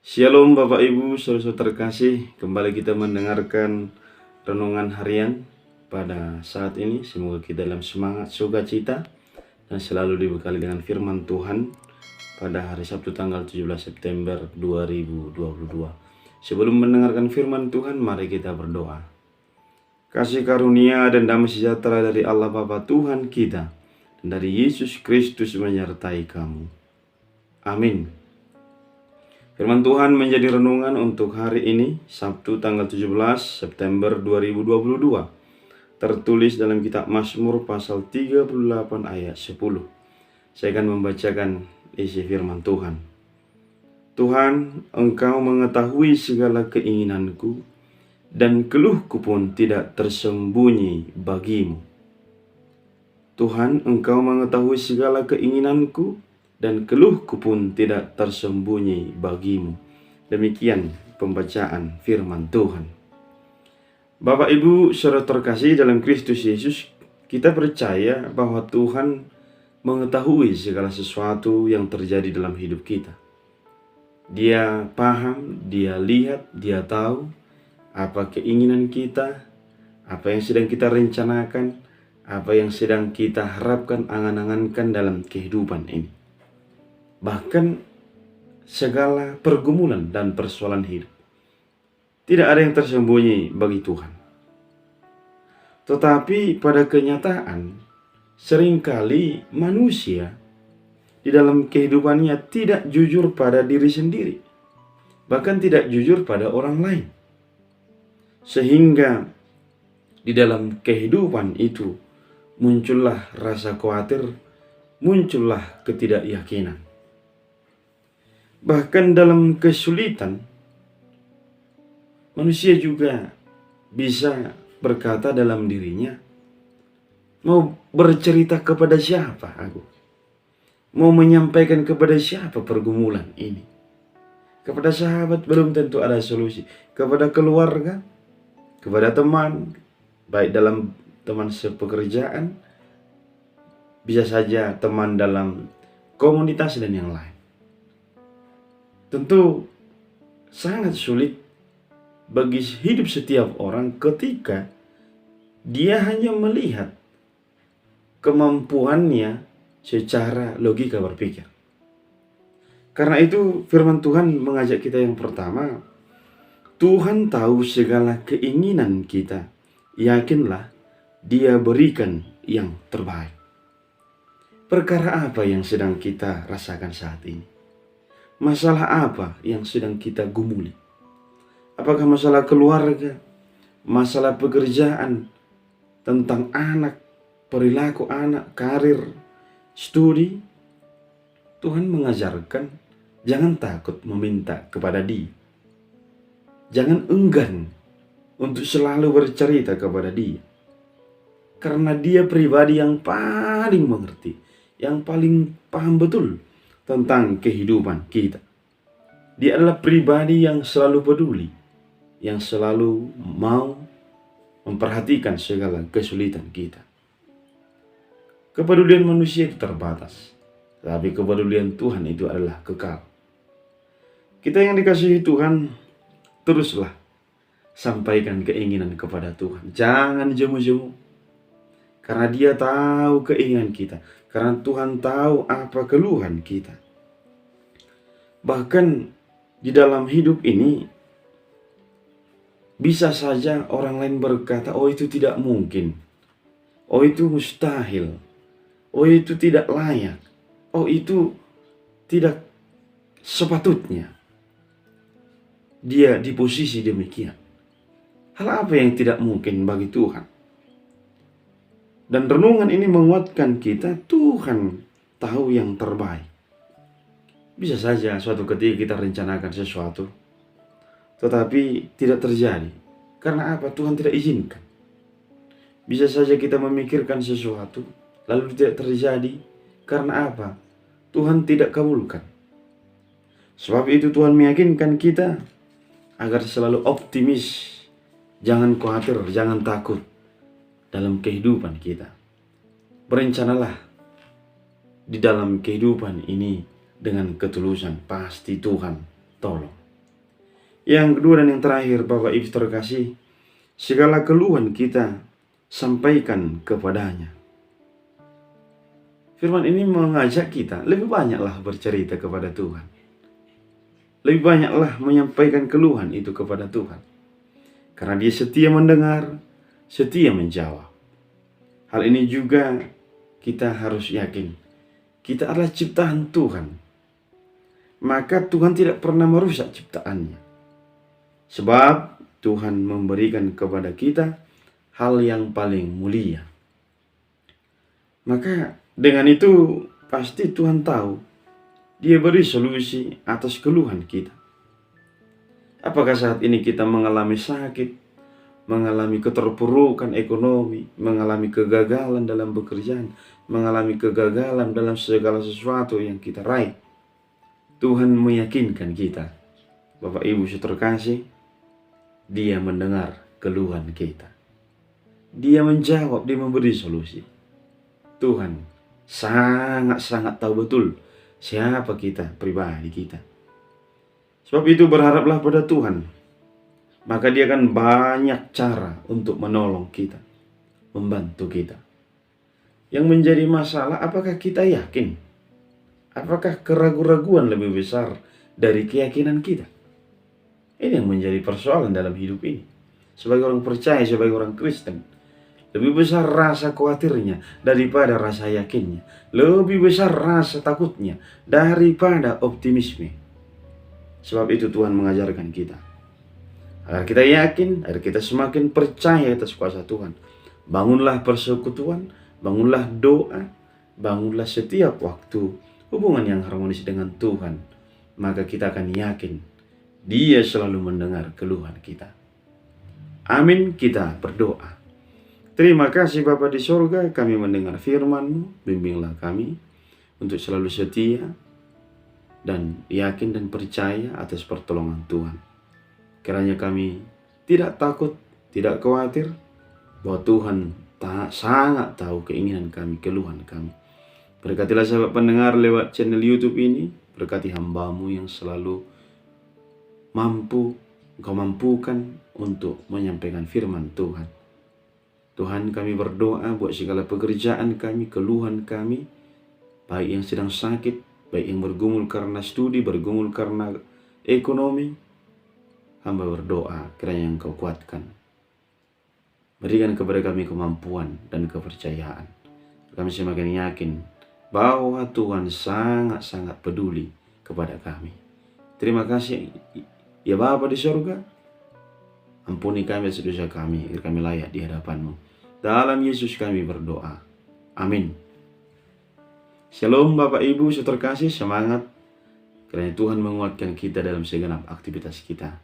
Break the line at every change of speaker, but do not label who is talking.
Shalom Bapak Ibu, saudara-saudara terkasih. Kembali kita mendengarkan renungan harian pada saat ini. Semoga kita dalam semangat sukacita dan selalu dibekali dengan firman Tuhan pada hari Sabtu tanggal 17 September 2022. Sebelum mendengarkan firman Tuhan, mari kita berdoa. Kasih karunia dan damai sejahtera dari Allah Bapa Tuhan kita dan dari Yesus Kristus menyertai kamu. Amin. Firman Tuhan menjadi renungan untuk hari ini, Sabtu tanggal 17 September 2022. Tertulis dalam kitab Mazmur pasal 38 ayat 10. Saya akan membacakan isi firman Tuhan. Tuhan, Engkau mengetahui segala keinginanku, dan keluhku pun tidak tersembunyi bagimu. Tuhan, Engkau mengetahui segala keinginanku, dan keluhku pun tidak tersembunyi bagimu. Demikian pembacaan firman Tuhan. Bapak Ibu saudara terkasih dalam Kristus Yesus, kita percaya bahwa Tuhan mengetahui segala sesuatu yang terjadi dalam hidup kita. Dia paham, Dia lihat, Dia tahu apa keinginan kita, apa yang sedang kita rencanakan, apa yang sedang kita harapkan, angan-angankan dalam kehidupan ini. Bahkan segala pergumulan dan persoalan hidup. Tidak ada yang tersembunyi bagi Tuhan. Tetapi pada kenyataan, seringkali manusia di dalam kehidupannya tidak jujur pada diri sendiri. Bahkan tidak jujur pada orang lain. Sehingga di dalam kehidupan itu muncullah rasa khawatir, muncullah ketidakyakinan. Bahkan dalam kesulitan, manusia juga bisa berkata dalam dirinya, mau bercerita kepada siapa aku? Mau menyampaikan kepada siapa pergumulan ini? Kepada sahabat belum tentu ada solusi. Kepada keluarga, kepada teman, baik dalam teman sepekerjaan, bisa saja teman dalam komunitas dan yang lain. Tentu sangat sulit bagi hidup setiap orang ketika dia hanya melihat kemampuannya secara logika berpikir. Karena itu firman Tuhan mengajak kita yang pertama, Tuhan tahu segala keinginan kita. Yakinlah Dia berikan yang terbaik. Perkara apa yang sedang kita rasakan saat ini? Masalah apa yang sedang kita gumuli? Apakah masalah keluarga, masalah pekerjaan, tentang anak, perilaku anak, karir, studi? Tuhan mengajarkan jangan takut meminta kepada Dia. Jangan enggan untuk selalu bercerita kepada Dia. Karena Dia pribadi yang paling mengerti, yang paling paham betul tentang kehidupan kita. Dia adalah pribadi yang selalu peduli, yang selalu mau memperhatikan segala kesulitan kita. Kepedulian manusia itu terbatas, tapi kepedulian Tuhan itu adalah kekal. Kita yang dikasihi Tuhan, teruslah sampaikan keinginan kepada Tuhan. Jangan jemu-jemu, karena Dia tahu keinginan kita. Karena Tuhan tahu apa keluhan kita. Bahkan di dalam hidup ini, bisa saja orang lain berkata, oh itu tidak mungkin. Oh itu mustahil. Oh itu tidak layak. Oh itu tidak sepatutnya dia di posisi demikian. Hal apa yang tidak mungkin bagi Tuhan? Dan renungan ini menguatkan kita, Tuhan tahu yang terbaik. Bisa saja suatu ketika kita rencanakan sesuatu, tetapi tidak terjadi. Karena apa? Tuhan tidak izinkan. Bisa saja kita memikirkan sesuatu, lalu tidak terjadi. Karena apa? Tuhan tidak kabulkan. Sebab itu Tuhan meyakinkan kita agar selalu optimis. Jangan khawatir, jangan takut dalam kehidupan kita. Berencanalah di dalam kehidupan ini dengan ketulusan, pasti Tuhan tolong. Yang kedua dan yang terakhir, Bapak Ibu terkasih, segala keluhan kita sampaikan kepadanya. Firman ini mengajak kita lebih banyaklah bercerita kepada Tuhan. Lebih banyaklah menyampaikan keluhan itu kepada Tuhan. Karena Dia setia mendengar, setia menjawab. Hal ini juga kita harus yakin. Kita adalah ciptaan Tuhan. Maka Tuhan tidak pernah merusak ciptaannya. Sebab Tuhan memberikan kepada kita hal yang paling mulia. Maka dengan itu pasti Tuhan tahu. Dia beri solusi atas keluhan kita. Apakah saat ini kita mengalami sakit, mengalami keterpurukan ekonomi, mengalami kegagalan dalam pekerjaan, mengalami kegagalan dalam segala sesuatu yang kita raih? Tuhan meyakinkan kita, Bapak Ibu terkasih, Dia mendengar keluhan kita. Dia menjawab, Dia memberi solusi. Tuhan sangat-sangat tahu betul siapa kita, pribadi kita. Sebab itu berharaplah pada Tuhan. Maka Dia akan banyak cara untuk menolong kita, membantu kita. Yang menjadi masalah, apakah kita yakin? Apakah keraguan-raguan lebih besar dari keyakinan kita? Ini yang menjadi persoalan dalam hidup ini. Sebagai orang percaya, sebagai orang Kristen, lebih besar rasa khawatirnya daripada rasa yakinnya. Lebih besar rasa takutnya daripada optimisme. Sebab itu Tuhan mengajarkan kita, agar kita yakin, agar kita semakin percaya atas kuasa Tuhan. Bangunlah persekutuan, bangunlah doa, bangunlah setiap waktu hubungan yang harmonis dengan Tuhan. Maka kita akan yakin Dia selalu mendengar keluhan kita. Amin, kita berdoa. Terima kasih Bapa di sorga, kami mendengar firman-Mu, bimbinglah kami untuk selalu setia dan yakin dan percaya atas pertolongan Tuhan. Kiranya kami tidak takut, tidak khawatir, bahwa Tuhan sangat tahu keinginan kami, keluhan kami. Berkatilah sahabat pendengar lewat channel YouTube ini, berkati hamba-Mu yang selalu Engkau mampukan untuk menyampaikan firman Tuhan. Tuhan, kami berdoa buat segala pekerjaan kami, keluhan kami, baik yang sedang sakit, baik yang bergumul karena studi, bergumul karena ekonomi. Hamba berdoa kiranya Engkau kuatkan. Berikan kepada kami kemampuan dan kepercayaan. Kami semakin yakin bahwa Tuhan sangat-sangat peduli kepada kami. Terima kasih ya Bapa di surga. Ampuni kami dosa kami, agar kami layak di hadapan-Mu. Dalam Yesus kami berdoa. Amin. Shalom Bapak Ibu terkasih, semangat. Kiranya Tuhan menguatkan kita dalam segenap aktivitas kita.